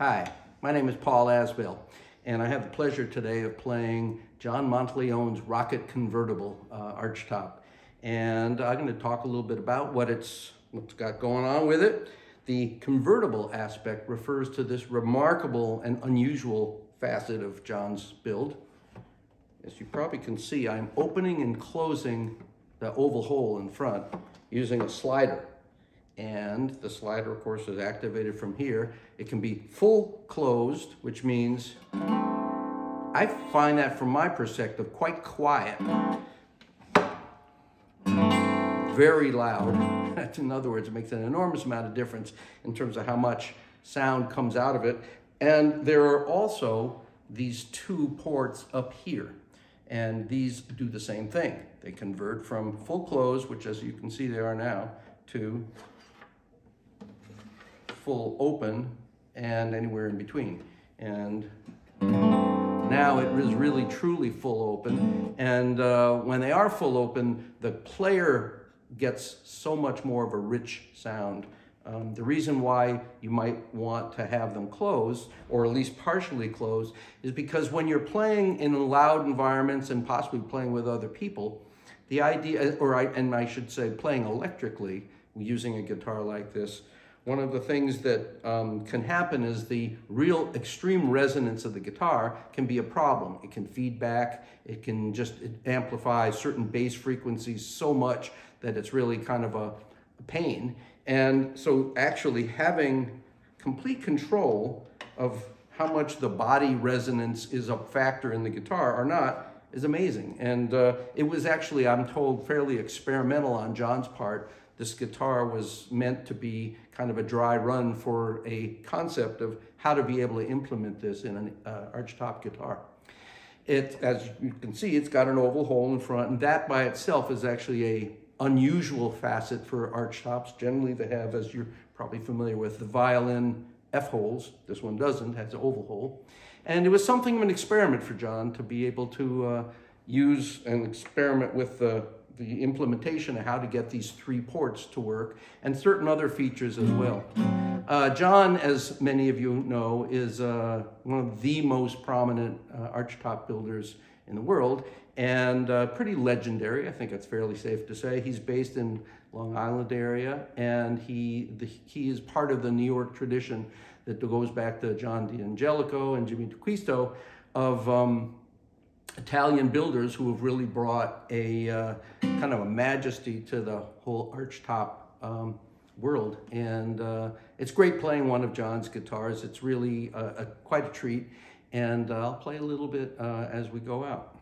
Hi, my name is Paul Asbell, and I have the pleasure today of playing John Monteleone's Rocket Convertible Archtop. And I'm going to talk a little bit about what's got going on with it. The convertible aspect refers to this remarkable and unusual facet of John's build. As you probably can see, I'm opening and closing the oval hole in front using a slider. And the slider, of course, is activated from here. It can be full closed, which means I find that from my perspective quite quiet. Very loud. That's, in other words, it makes an enormous amount of difference in terms of how much sound comes out of it. And there are also these two ports up here, and these do the same thing. They convert from full close, which as you can see they are now, to full open and anywhere in between. And now it is really truly full open. And when they are full open, the player gets so much more of a rich sound. The reason why you might want to have them closed, or at least partially closed, is because when you're playing in loud environments and possibly playing with other people, the idea, and I should say playing electrically using a guitar like this, one of the things that can happen is the real extreme resonance of the guitar can be a problem. It can feedback, it can just amplify certain bass frequencies so much that it's really kind of a pain. And so actually having complete control of how much the body resonance is a factor in the guitar or not is amazing. And it was actually, I'm told, fairly experimental on John's part. This guitar was meant to be kind of a dry run for a concept of how to be able to implement this in an archtop guitar. As you can see, it's got an oval hole in front, and that by itself is actually a unusual facet for archtops. Generally they have, as you're probably familiar with, the violin F-holes. This one doesn't, has an oval hole. And it was something of an experiment for John to be able to use and experiment with the implementation of how to get these three ports to work, and certain other features as well. John, as many of you know, is one of the most prominent archtop builders in the world, and pretty legendary. I think it's fairly safe to say. He's based in Long Island area, and he is part of the New York tradition that goes back to John D'Angelico and Jimmy D'Acquisto of Italian builders who have really brought a kind of a majesty to the whole archtop world. And it's great playing one of John's guitars. It's really quite a treat. And I'll play a little bit as we go out.